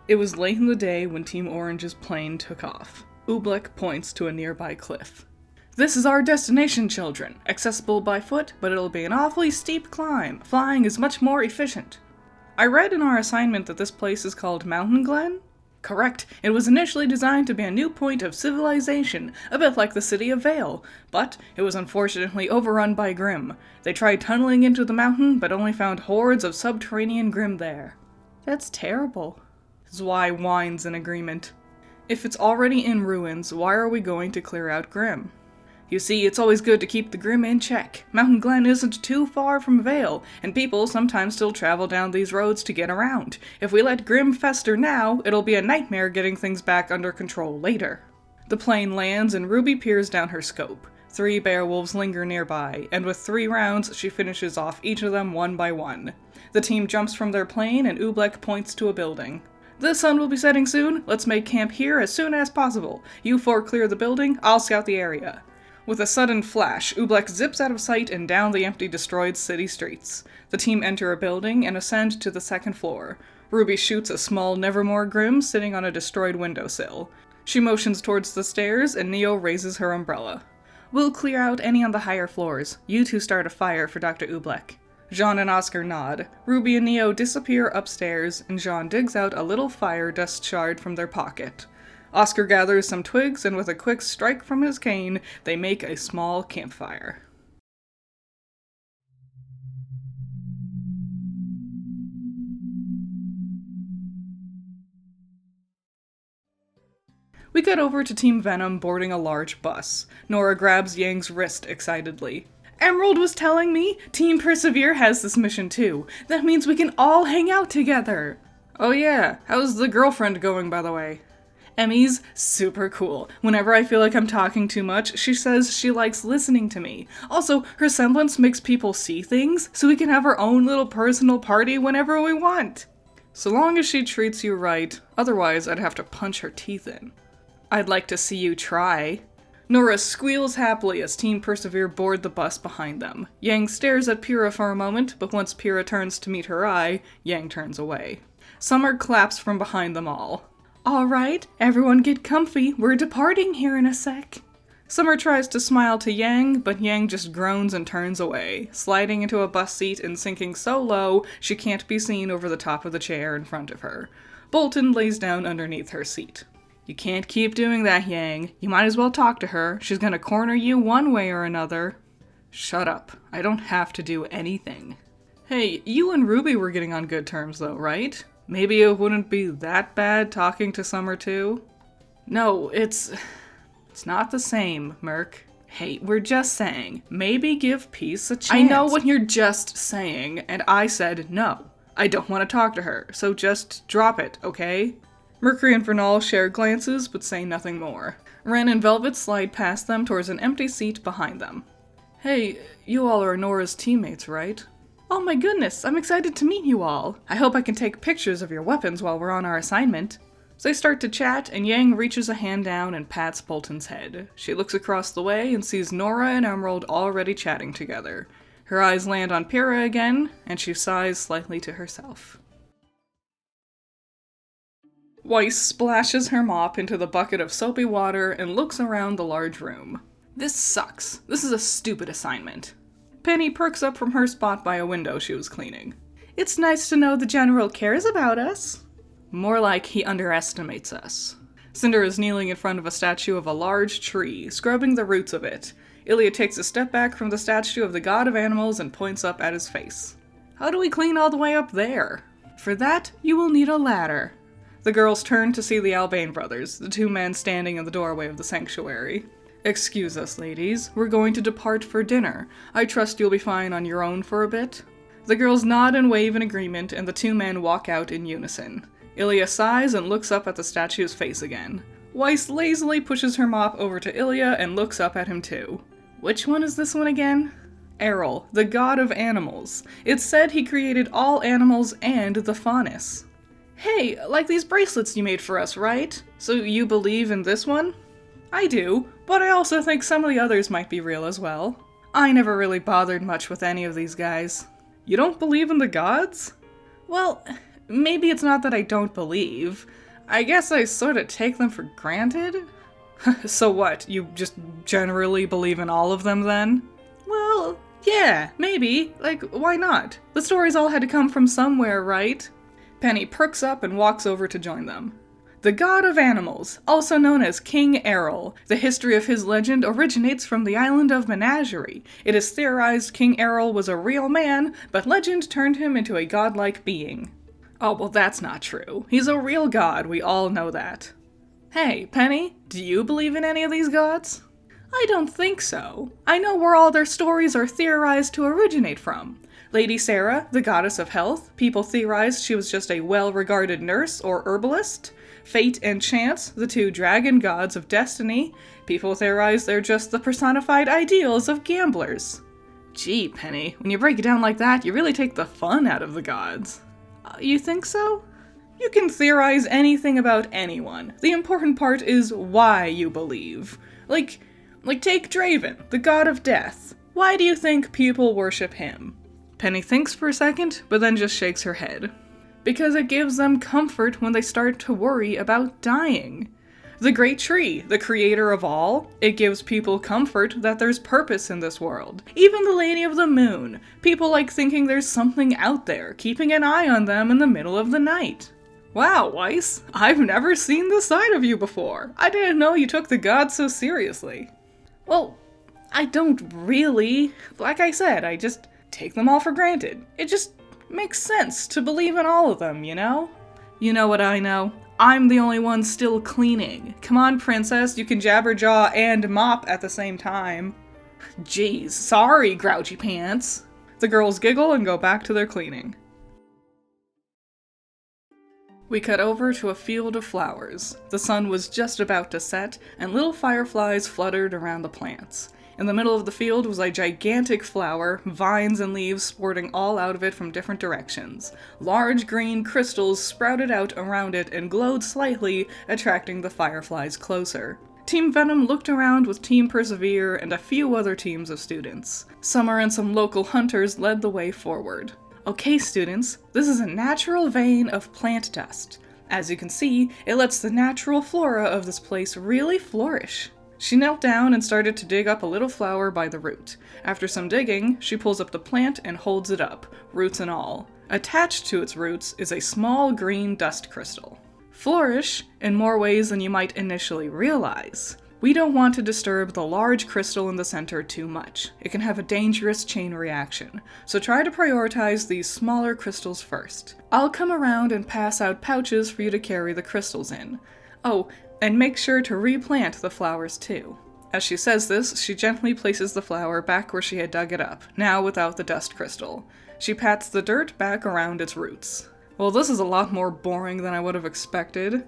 It was late in the day when Team Orange's plane took off. Oobleck points to a nearby cliff. This is our destination, children. Accessible by foot, but it'll be an awfully steep climb. Flying is much more efficient. I read in our assignment that this place is called Mountain Glen? Correct. It was initially designed to be a new point of civilization, a bit like the city of Vale, but it was unfortunately overrun by Grimm. They tried tunneling into the mountain, but only found hordes of subterranean Grimm there. That's terrible. Zwei whines in agreement. If it's already in ruins, why are we going to clear out Grimm? You see, it's always good to keep the Grimm in check. Mountain Glen isn't too far from Vale, and people sometimes still travel down these roads to get around. If we let Grimm fester now, it'll be a nightmare getting things back under control later. The plane lands and Ruby peers down her scope. 3 beowolves linger nearby, and with 3 rounds, she finishes off each of them one by one. The team jumps from their plane and Oobleck points to a building. The sun will be setting soon. Let's make camp here as soon as possible. You 4 clear the building, I'll scout the area. With a sudden flash, Oobleck zips out of sight and down the empty, destroyed city streets. The team enter a building and ascend to the 2nd floor. Ruby shoots a small Nevermore Grimm sitting on a destroyed windowsill. She motions towards the stairs, and Neo raises her umbrella. We'll clear out any on the higher floors. You 2 start a fire for Dr. Oobleck. Jean and Oscar nod. Ruby and Neo disappear upstairs, and Jean digs out a little fire dust shard from their pocket. Oscar gathers some twigs, and with a quick strike from his cane, they make a small campfire. We cut over to Team Venom boarding a large bus. Nora grabs Yang's wrist excitedly. Emerald was telling me Team Persevere has this mission too. That means we can all hang out together. Oh yeah, how's the girlfriend going, by the way? Emmy's super cool. Whenever I feel like I'm talking too much, she says she likes listening to me. Also, her semblance makes people see things, so we can have our own little personal party whenever we want. So long as she treats you right, otherwise I'd have to punch her teeth in. I'd like to see you try. Nora squeals happily as Team Persevere board the bus behind them. Yang stares at Pyrrha for a moment, but once Pyrrha turns to meet her eye, Yang turns away. Summer claps from behind them all. Alright, everyone get comfy, we're departing here in a sec. Summer tries to smile to Yang, but Yang just groans and turns away, sliding into a bus seat and sinking so low she can't be seen over the top of the chair in front of her. Bolton lays down underneath her seat. You can't keep doing that, Yang. You might as well talk to her. She's gonna corner you one way or another. Shut up. I don't have to do anything. Hey, you and Ruby were getting on good terms though, right? Maybe it wouldn't be that bad talking to Summer too? No, it's not the same, Merc. Hey, we're just saying, maybe give peace a chance. I know what you're just saying, and I said no. I don't want to talk to her, so just drop it, okay? Mercury and Vernal share glances, but say nothing more. Ren and Velvet slide past them towards an empty seat behind them. Hey, you all are Nora's teammates, right? Oh my goodness, I'm excited to meet you all. I hope I can take pictures of your weapons while we're on our assignment. So they start to chat, and Yang reaches a hand down and pats Bolton's head. She looks across the way and sees Nora and Emerald already chatting together. Her eyes land on Pyrrha again, and she sighs slightly to herself. Weiss splashes her mop into the bucket of soapy water and looks around the large room. This sucks. This is a stupid assignment. Penny perks up from her spot by a window she was cleaning. It's nice to know the General cares about us. More like he underestimates us. Cinder is kneeling in front of a statue of a large tree, scrubbing the roots of it. Ilya takes a step back from the statue of the god of animals and points up at his face. How do we clean all the way up there? For that, you will need a ladder. The girls turn to see the Albane brothers, the 2 men standing in the doorway of the sanctuary. Excuse us, ladies. We're going to depart for dinner. I trust you'll be fine on your own for a bit. The girls nod and wave in agreement, and the 2 men walk out in unison. Ilya sighs and looks up at the statue's face again. Weiss lazily pushes her mop over to Ilya and looks up at him too. Which one is this one again? Errol, the god of animals. It's said he created all animals and the faunus. Hey, like these bracelets you made for us, right? So you believe in this one? I do, but I also think some of the others might be real as well. I never really bothered much with any of these guys. You don't believe in the gods? Well, maybe it's not that I don't believe. I guess I sort of take them for granted? So what, you just generally believe in all of them then? Well, yeah, maybe. Like, why not? The stories all had to come from somewhere, right? Penny perks up and walks over to join them. The god of animals, also known as King Errol. The history of his legend originates from the island of Menagerie. It is theorized King Errol was a real man, but legend turned him into a godlike being. Oh, well, that's not true. He's a real god, we all know that. Hey, Penny, do you believe in any of these gods? I don't think so. I know where all their stories are theorized to originate from. Lady Sarah, the goddess of health, people theorized she was just a well-regarded nurse or herbalist. Fate and Chance, the two dragon gods of destiny, people theorize they're just the personified ideals of gamblers. Gee, Penny, when you break it down like that, you really take the fun out of the gods. You think so? You can theorize anything about anyone. The important part is why you believe. Like take Draven, the god of death. Why do you think people worship him? Penny thinks for a second, but then just shakes her head. Because it gives them comfort when they start to worry about dying. The great tree, the creator of all, it gives people comfort that there's purpose in this world. Even the Lady of the Moon, people like thinking there's something out there, keeping an eye on them in the middle of the night. Wow, Weiss, I've never seen this side of you before. I didn't know you took the gods so seriously. Well, I don't really. Like I said, I just take them all for granted. It just makes sense to believe in all of them, you know? You know what I know? I'm the only one still cleaning. Come on, princess, you can jabberjaw and mop at the same time. Jeez, sorry, grouchy pants. The girls giggle and go back to their cleaning. We cut over to a field of flowers. The sun was just about to set, and little fireflies fluttered around the plants. In the middle of the field was a gigantic flower, vines and leaves sporting all out of it from different directions. Large green crystals sprouted out around it and glowed slightly, attracting the fireflies closer. Team Venom looked around with Team Persevere and a few other teams of students. Summer and some local hunters led the way forward. Okay, students, this is a natural vein of plant dust. As you can see, it lets the natural flora of this place really flourish. She knelt down and started to dig up a little flower by the root. After some digging, she pulls up the plant and holds it up, roots and all. Attached to its roots is a small green dust crystal. Flourish in more ways than you might initially realize. We don't want to disturb the large crystal in the center too much. It can have a dangerous chain reaction, so try to prioritize these smaller crystals first. I'll come around and pass out pouches for you to carry the crystals in. Oh, and make sure to replant the flowers too. As she says this, she gently places the flower back where she had dug it up, now without the dust crystal. She pats the dirt back around its roots. Well, this is a lot more boring than I would have expected.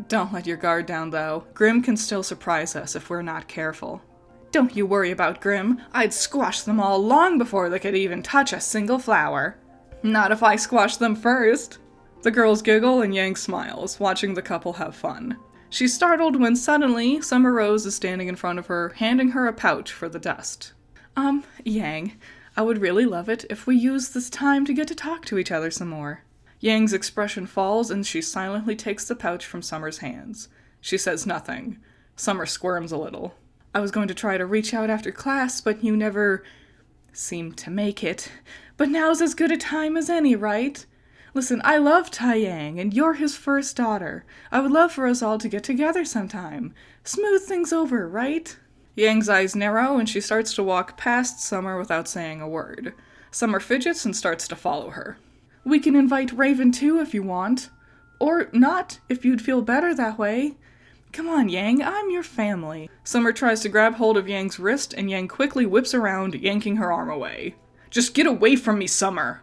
Don't let your guard down, though. Grim can still surprise us if we're not careful. Don't you worry about Grim. I'd squash them all long before they could even touch a single flower. Not if I squash them first. The girls giggle and Yang smiles, watching the couple have fun. She's startled when suddenly Summer Rose is standing in front of her, handing her a pouch for the dust. Yang, I would really love it if we used this time to get to talk to each other some more. Yang's expression falls and she silently takes the pouch from Summer's hands. She says nothing. Summer squirms a little. I was going to try to reach out after class, but you never seemed to make it. But now's as good a time as any, right? Listen, I love Taiyang, and you're his first daughter. I would love for us all to get together sometime. Smooth things over, right? Yang's eyes narrow, and she starts to walk past Summer without saying a word. Summer fidgets and starts to follow her. We can invite Raven too if you want. Or not, if you'd feel better that way. Come on, Yang, I'm your family. Summer tries to grab hold of Yang's wrist, and Yang quickly whips around, yanking her arm away. Just get away from me, Summer!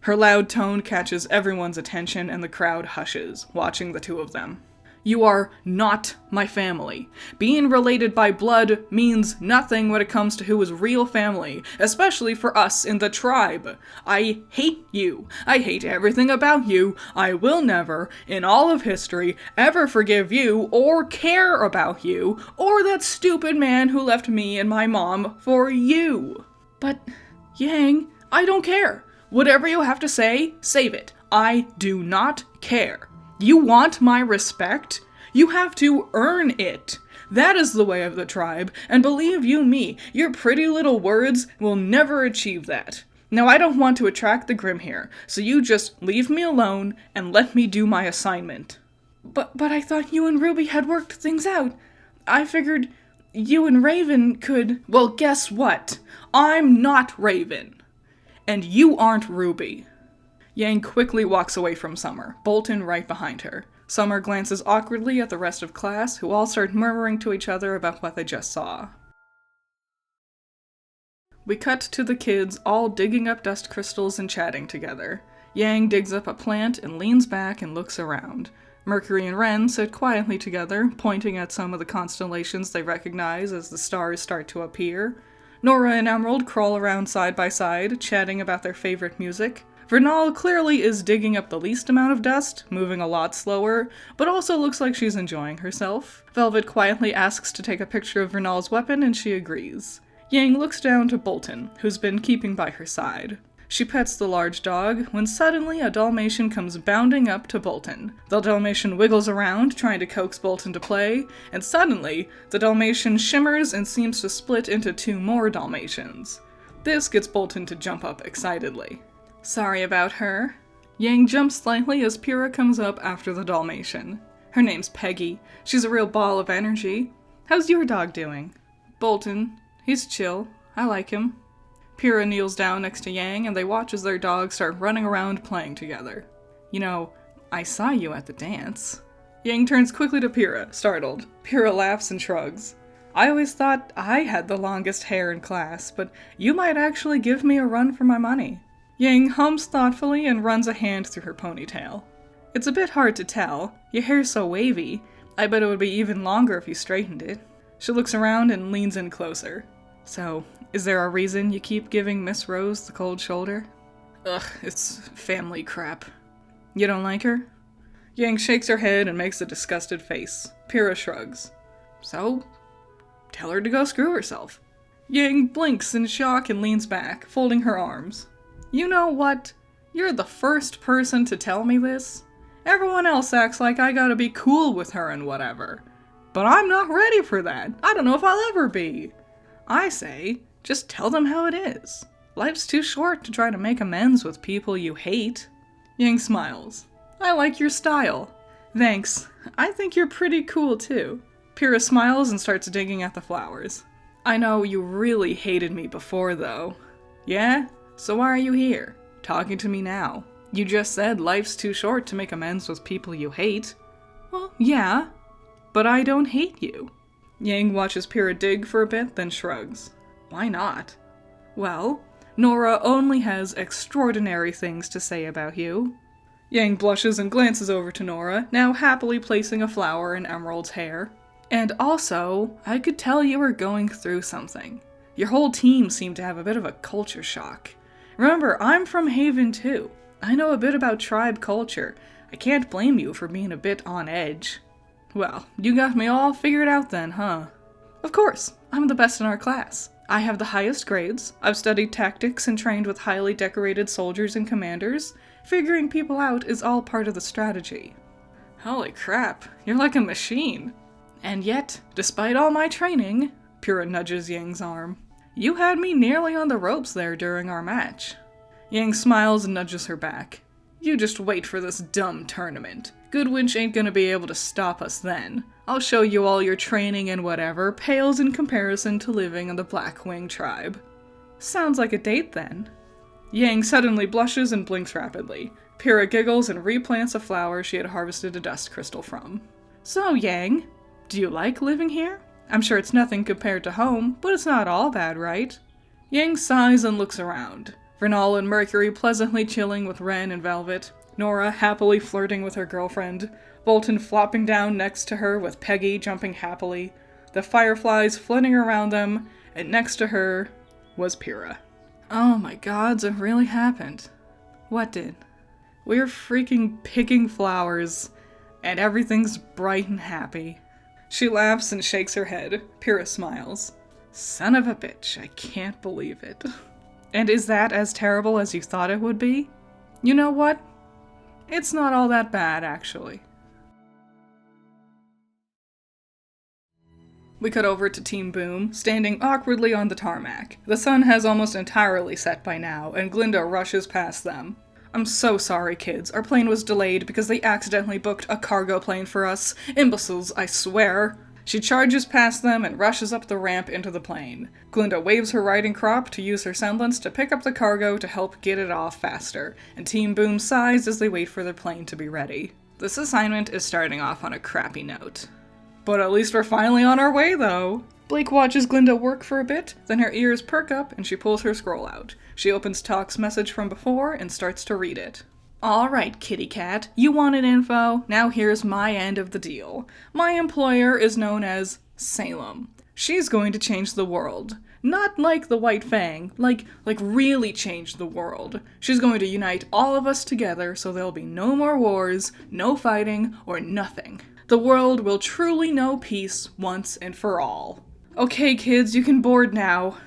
Her loud tone catches everyone's attention, and the crowd hushes, watching the two of them. You are not my family. Being related by blood means nothing when it comes to who is real family, especially for us in the tribe. I hate you. I hate everything about you. I will never, in all of history, ever forgive you or care about you or that stupid man who left me and my mom for you. But, Yang, I don't care. Whatever you have to say, save it. I do not care. You want my respect? You have to earn it. That is the way of the tribe, and believe you me, your pretty little words will never achieve that. Now I don't want to attract the Grim here, so you just leave me alone and let me do my assignment. But I thought you and Ruby had worked things out. I figured you and Raven could... Well, guess what? I'm not Raven. And you aren't Ruby. Yang quickly walks away from Summer, Bolton right behind her. Summer glances awkwardly at the rest of class, who all start murmuring to each other about what they just saw. We cut to the kids all digging up dust crystals and chatting together. Yang digs up a plant and leans back and looks around. Mercury and Ren sit quietly together, pointing at some of the constellations they recognize as the stars start to appear. Nora and Emerald crawl around side by side, chatting about their favorite music. Vernal clearly is digging up the least amount of dust, moving a lot slower, but also looks like she's enjoying herself. Velvet quietly asks to take a picture of Vernal's weapon, and she agrees. Yang looks down to Bolton, who's been keeping by her side. She pets the large dog, when suddenly a Dalmatian comes bounding up to Bolton. The Dalmatian wiggles around, trying to coax Bolton to play, and suddenly, the Dalmatian shimmers and seems to split into 2 more Dalmatians. This gets Bolton to jump up excitedly. Sorry about her. Yang jumps slightly as Pyrrha comes up after the Dalmatian. Her name's Peggy. She's a real ball of energy. How's your dog doing? Bolton. He's chill. I like him. Pyrrha kneels down next to Yang, and they watch as their dogs start running around playing together. You know, I saw you at the dance. Yang turns quickly to Pyrrha, startled. Pyrrha laughs and shrugs. I always thought I had the longest hair in class, but you might actually give me a run for my money. Yang hums thoughtfully and runs a hand through her ponytail. It's a bit hard to tell. Your hair's so wavy. I bet it would be even longer if you straightened it. She looks around and leans in closer. So, is there a reason you keep giving Miss Rose the cold shoulder? Ugh, it's family crap. You don't like her? Yang shakes her head and makes a disgusted face. Pyrrha shrugs. So, tell her to go screw herself. Yang blinks in shock and leans back, folding her arms. You know what? You're the first person to tell me this. Everyone else acts like I gotta be cool with her and whatever. But I'm not ready for that. I don't know if I'll ever be. I say, just tell them how it is. Life's too short to try to make amends with people you hate. Yang smiles. I like your style. Thanks. I think you're pretty cool too. Pyrrha smiles and starts digging at the flowers. I know you really hated me before though. Yeah? So why are you here? Talking to me now. You just said life's too short to make amends with people you hate. Well, yeah. But I don't hate you. Yang watches Pyrrha dig for a bit, then shrugs. Why not? Well, Nora only has extraordinary things to say about you. Yang blushes and glances over to Nora, now happily placing a flower in Emerald's hair. And also, I could tell you were going through something. Your whole team seemed to have a bit of a culture shock. Remember, I'm from Haven too. I know a bit about tribe culture. I can't blame you for being a bit on edge. Well, you got me all figured out then, huh? Of course, I'm the best in our class. I have the highest grades. I've studied tactics and trained with highly decorated soldiers and commanders. Figuring people out is all part of the strategy. Holy crap, you're like a machine. And yet, despite all my training, Pyrrha nudges Yang's arm, you had me nearly on the ropes there during our match. Yang smiles and nudges her back. You just wait for this dumb tournament. Goodwinch ain't gonna be able to stop us then. I'll show you all your training and whatever pales in comparison to living in the Blackwing tribe. Sounds like a date then. Yang suddenly blushes and blinks rapidly. Pyrrha giggles and replants a flower she had harvested a dust crystal from. So, Yang, do you like living here? I'm sure it's nothing compared to home, but it's not all bad, right? Yang sighs and looks around. Vernal and Mercury pleasantly chilling with Ren and Velvet. Nora happily flirting with her girlfriend. Bolton flopping down next to her with Peggy jumping happily. The Fireflies flitting around them, and next to her was Pyrrha. Oh my gods, it really happened. What did? We're freaking picking flowers, and everything's bright and happy. She laughs and shakes her head. Pyrrha smiles. Son of a bitch, I can't believe it. And is that as terrible as you thought it would be? You know what? It's not all that bad, actually. We cut over to Team Boom, standing awkwardly on the tarmac. The sun has almost entirely set by now, and Glinda rushes past them. I'm so sorry, kids. Our plane was delayed because they accidentally booked a cargo plane for us. Imbeciles, I swear. She charges past them and rushes up the ramp into the plane. Glinda waves her riding crop to use her semblance to pick up the cargo to help get it off faster, and Team Boom sighs as they wait for their plane to be ready. This assignment is starting off on a crappy note. But at least we're finally on our way, though. Blake watches Glinda work for a bit, then her ears perk up and she pulls her scroll out. She opens Talk's message from before and starts to read it. Alright, kitty cat, you wanted info, now here's my end of the deal. My employer is known as Salem. She's going to change the world. Not like the White Fang, like really change the world. She's going to unite all of us together so there'll be no more wars, no fighting, or nothing. The world will truly know peace once and for all. Okay, kids, you can board now.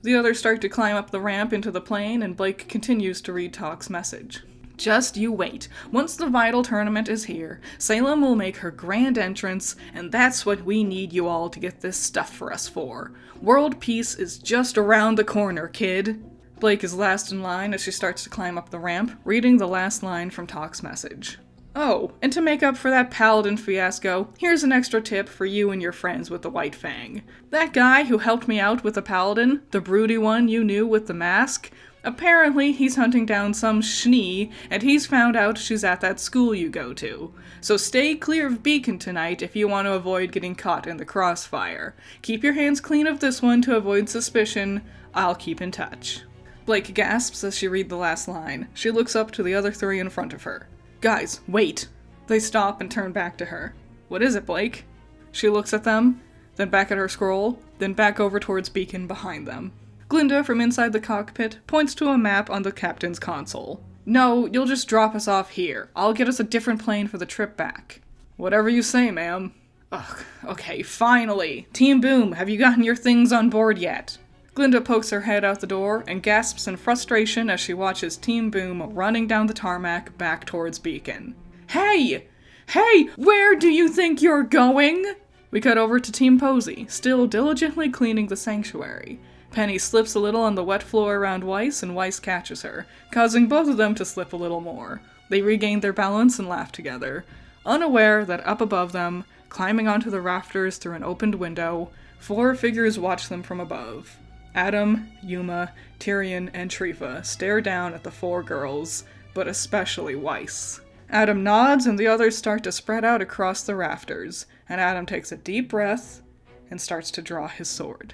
The others start to climb up the ramp into the plane, and Blake continues to read Talk's message. Just you wait. Once the Vital Tournament is here, Salem will make her grand entrance, and that's what we need you all to get this stuff for us for. World peace is just around the corner, kid. Blake is last in line as she starts to climb up the ramp, reading the last line from Talk's message. Oh, and to make up for that paladin fiasco, here's an extra tip for you and your friends with the White Fang. That guy who helped me out with the paladin, the broody one you knew with the mask, apparently he's hunting down some schnee, and he's found out she's at that school you go to. So stay clear of Beacon tonight if you want to avoid getting caught in the crossfire. Keep your hands clean of this one to avoid suspicion. I'll keep in touch. Blake gasps as she reads the last line. She looks up to the other three in front of her. Guys, wait. They stop and turn back to her. What is it, Blake? She looks at them, then back at her scroll, then back over towards Beacon behind them. Glinda, from inside the cockpit, points to a map on the captain's console. No, you'll just drop us off here. I'll get us a different plane for the trip back. Whatever you say, ma'am. Ugh, okay, finally. Team Boom, have you gotten your things on board yet? Glinda pokes her head out the door and gasps in frustration as she watches Team Boom running down the tarmac back towards Beacon. Hey! Hey! Where do you think you're going? We cut over to Team Posy, still diligently cleaning the sanctuary. Penny slips a little on the wet floor around Weiss, and Weiss catches her, causing both of them to slip a little more. They regain their balance and laugh together, unaware that up above them, climbing onto the rafters through an opened window, 4 figures watch them from above. Adam, Yuma, Tyrion, and Trifa stare down at the 4 girls, but especially Weiss. Adam nods and the others start to spread out across the rafters, and Adam takes a deep breath and starts to draw his sword.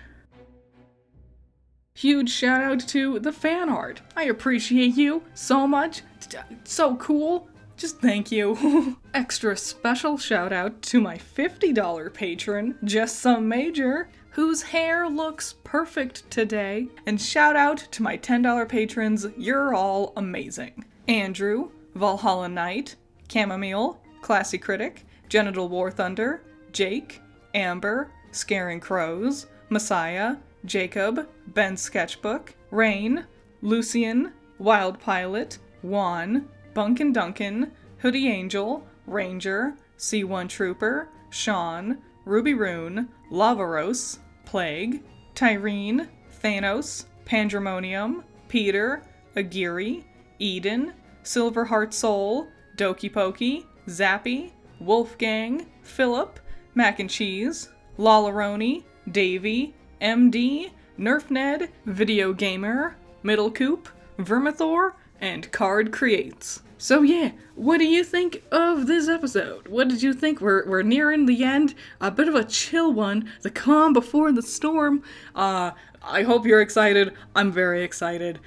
Huge shout out to the fan art. I appreciate you so much. So cool. Just thank you. Extra special shout out to my $50 patron, Just Some Major, whose hair looks perfect today. And shout out to my $10 patrons, you're all amazing. Andrew, Valhalla Knight, Chamomile, Classy Critic, Genital War Thunder, Jake, Amber, Scaring Crows, Messiah, Jacob, Ben's Sketchbook, Rain, Lucian, Wild Pilot, Juan, Bunkin Duncan, Hoodie Angel, Ranger, C1 Trooper, Sean, Ruby Rune, Lavaros, Plague, Tyrene, Thanos, Pandemonium, Peter, Agiri, Eden, Silverheart Soul, Doki Pokey, Zappy, Wolfgang, Philip, Mac and Cheese, Lollaroni, Davy, MD, Nerfned, Video Gamer, Middle Coop, Vermithor, and Card Creates. So yeah, what do you think of this episode? What did you think? We're nearing the end. A bit of a chill one. The calm before the storm. I hope you're excited. I'm very excited.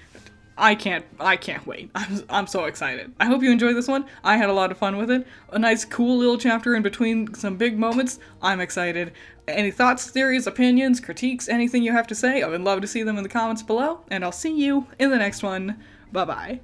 I can't wait. I'm so excited. I hope you enjoyed this one. I had a lot of fun with it. A nice cool little chapter in between some big moments. I'm excited. Any thoughts, theories, opinions, critiques, anything you have to say, I would love to see them in the comments below, and I'll see you in the next one. Bye-bye.